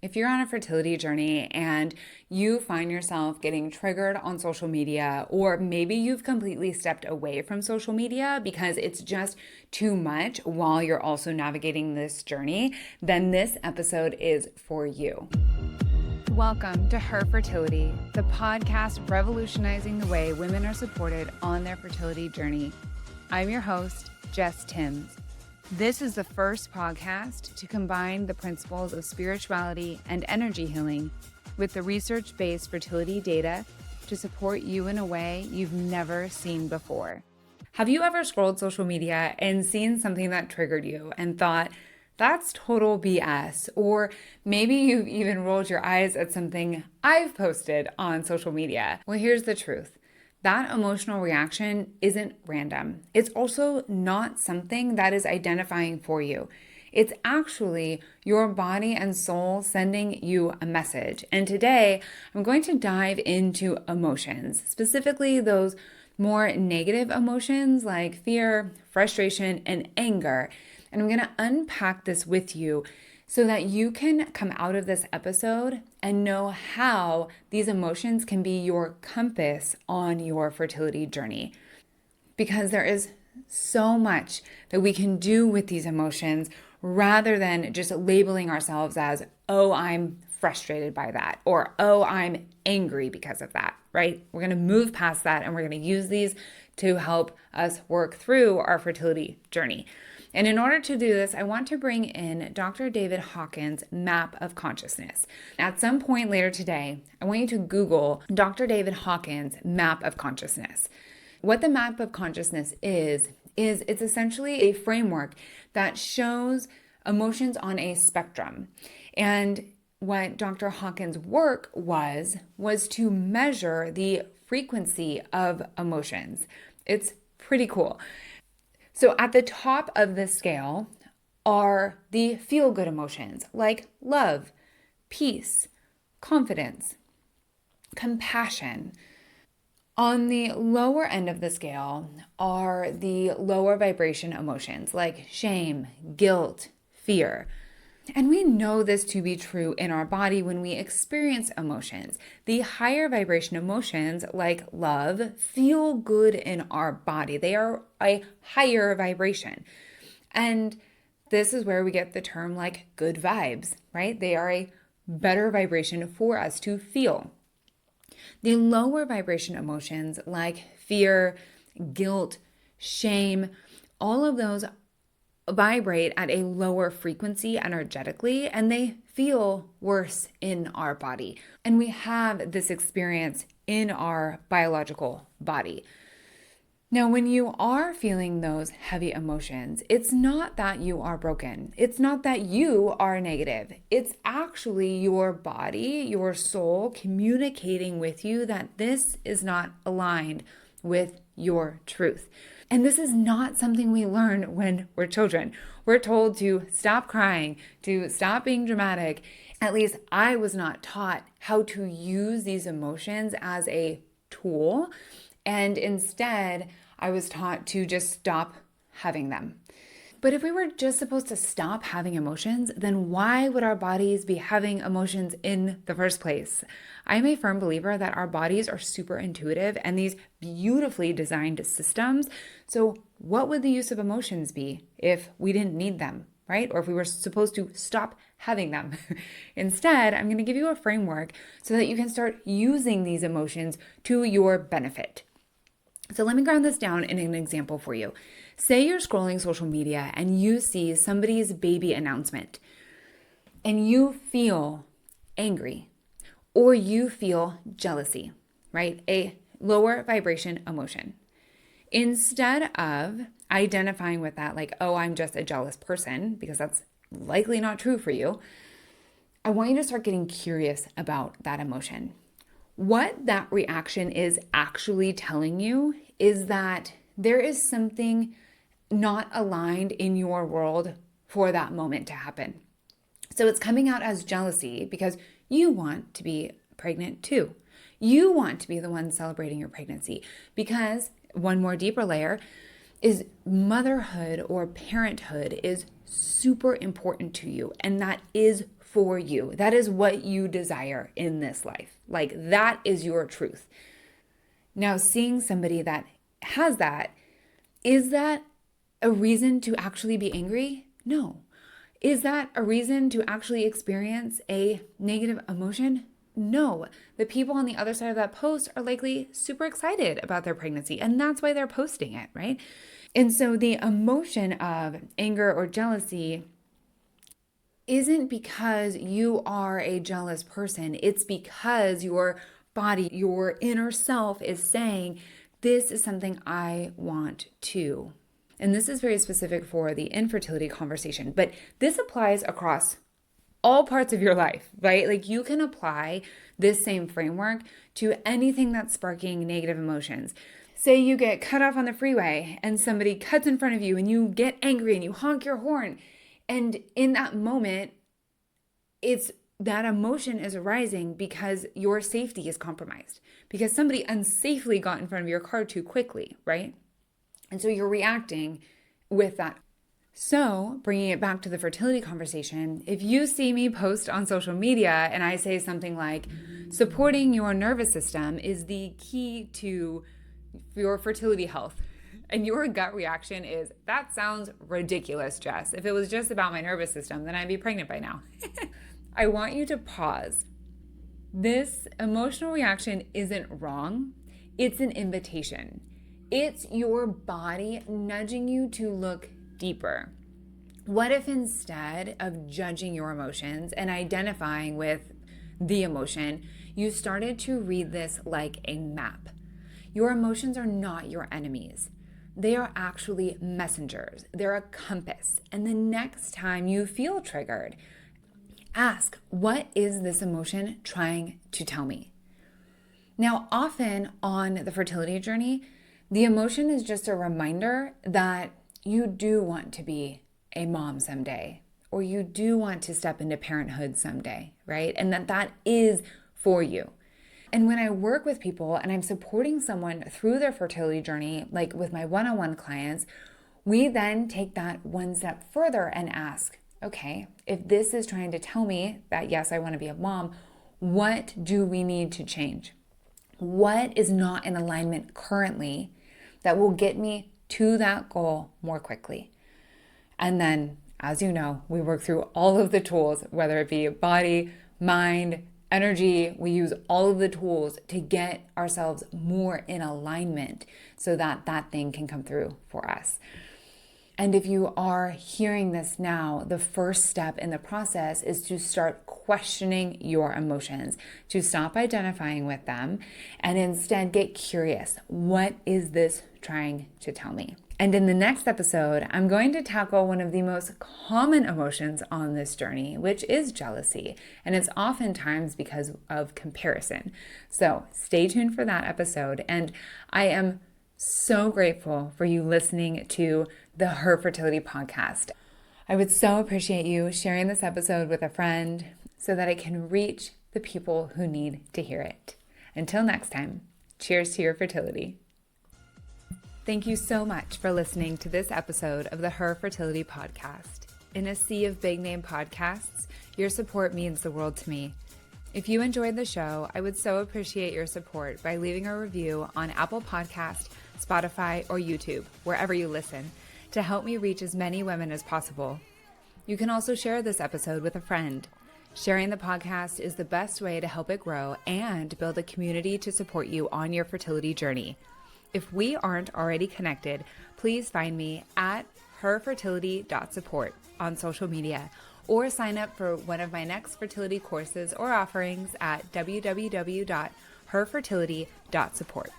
If you're on a fertility journey and you find yourself getting triggered on social media, or maybe you've completely stepped away from social media because it's just too much while you're also navigating this journey, then this episode is for you. Welcome to Her Fertility, the podcast revolutionizing the way women are supported on their fertility journey. I'm your host, Jess Timms. This is the first podcast to combine the principles of spirituality and energy healing with the research-based fertility data to support you in a way you've never seen before. Have you ever scrolled social media and seen something that triggered you and thought, that's total BS? Or maybe you've even rolled your eyes at something I've posted on social media. Well, here's the truth. That emotional reaction isn't random. It's also not something that is identifying for you. It's actually your body and soul sending you a message. And today, I'm going to dive into emotions, specifically those more negative emotions like fear, frustration, and anger. And I'm going to unpack this with you so that you can come out of this episode and know how these emotions can be your compass on your fertility journey. Because there is so much that we can do with these emotions rather than just labeling ourselves as, oh, I'm frustrated by that, or oh, I'm angry because of that, right? We're going to move past that and we're going to use these to help us work through our fertility journey. And in order to do this, I want to bring in Dr. David Hawkins' Map of Consciousness. At some point later today, I want you to Google Dr. David Hawkins' Map of Consciousness. What the Map of Consciousness is it's essentially a framework that shows emotions on a spectrum. And what Dr. Hawkins' work was to measure the frequency of emotions. It's pretty cool. So at the top of the scale are the feel-good emotions like love, peace, confidence, compassion. On the lower end of the scale are the lower vibration emotions like shame, guilt, fear. And we know this to be true in our body when we experience emotions. The higher vibration emotions like love feel good in our body. They are a higher vibration. And this is where we get the term like good vibes, right? They are a better vibration for us to feel. The lower vibration emotions like fear, guilt, shame, all of those vibrate at a lower frequency energetically, and they feel worse in our body. And we have this experience in our biological body. Now, when you are feeling those heavy emotions, it's not that you are broken. It's not that you are negative. It's actually your body, your soul communicating with you that this is not aligned with your truth. And this is not something we learn when we're children. We're told to stop crying, to stop being dramatic. At least I was not taught how to use these emotions as a tool. And instead, I was taught to just stop having them. But if we were just supposed to stop having emotions, then why would our bodies be having emotions in the first place? I'm a firm believer that our bodies are super intuitive and these beautifully designed systems. So what would the use of emotions be if we didn't need them, right? Or if we were supposed to stop having them? Instead, I'm going to give you a framework so that you can start using these emotions to your benefit. So let me ground this down in an example for you. Say you're scrolling social media and you see somebody's baby announcement and you feel angry or you feel jealousy, right? A lower vibration emotion. Instead of identifying with that like, oh, I'm just a jealous person, because that's likely not true for you, I want you to start getting curious about that emotion. What that reaction is actually telling you is that there is something not aligned in your world for that moment to happen. So it's coming out as jealousy because you want to be pregnant too. You want to be the one celebrating your pregnancy because one more deeper layer is motherhood or parenthood is super important to you, and that is for you. That is what you desire in this life. Like, that is your truth. Now, seeing somebody that has that, is that a reason to actually be angry? No. Is that a reason to actually experience a negative emotion? No. The people on the other side of that post are likely super excited about their pregnancy, and that's why they're posting it, right? And so the emotion of anger or jealousy isn't because you are a jealous person. It's because your body, your inner self is saying, this is something I want too. And this is very specific for the infertility conversation, but this applies across all parts of your life, right? Like, you can apply this same framework to anything that's sparking negative emotions. Say you get cut off on the freeway and somebody cuts in front of you and you get angry and you honk your horn. And in that moment, that emotion is arising because your safety is compromised, because somebody unsafely got in front of your car too quickly, right? And so you're reacting with that. So bringing it back to the fertility conversation, if you see me post on social media and I say something like, supporting your nervous system is the key to your fertility health, and your gut reaction is, that sounds ridiculous, Jess. If it was just about my nervous system, then I'd be pregnant by now. I want you to pause. This emotional reaction isn't wrong. It's an invitation. It's your body nudging you to look deeper. What if instead of judging your emotions and identifying with the emotion, you started to read this like a map? Your emotions are not your enemies. They are actually messengers. They're a compass. And the next time you feel triggered, ask, what is this emotion trying to tell me? Now, often on the fertility journey, the emotion is just a reminder that you do want to be a mom someday, or you do want to step into parenthood someday, right? And that is for you. And when I work with people and I'm supporting someone through their fertility journey, like with my one-on-one clients, we then take that one step further and ask, okay, if this is trying to tell me that, yes, I want to be a mom, what do we need to change? What is not in alignment currently that will get me to that goal more quickly? And then, as you know, we work through all of the tools, whether it be body, mind, energy. We use all of the tools to get ourselves more in alignment so that that thing can come through for us. And if you are hearing this now, the first step in the process is to start questioning your emotions, to stop identifying with them, and instead get curious. What is this trying to tell me? And in the next episode, I'm going to tackle one of the most common emotions on this journey, which is jealousy. And it's oftentimes because of comparison. So stay tuned for that episode. And I am so grateful for you listening to the Her Fertility podcast. I would so appreciate you sharing this episode with a friend so that it can reach the people who need to hear it. Until next time, cheers to your fertility. Thank you so much for listening to this episode of the Her Fertility podcast. In a sea of big name podcasts, your support means the world to me. If you enjoyed the show, I would so appreciate your support by leaving a review on Apple Podcast, Spotify, or YouTube, wherever you listen, to help me reach as many women as possible. You can also share this episode with a friend. Sharing the podcast is the best way to help it grow and build a community to support you on your fertility journey. If we aren't already connected, please find me at herfertility.support on social media, or sign up for one of my next fertility courses or offerings at www.herfertility.support.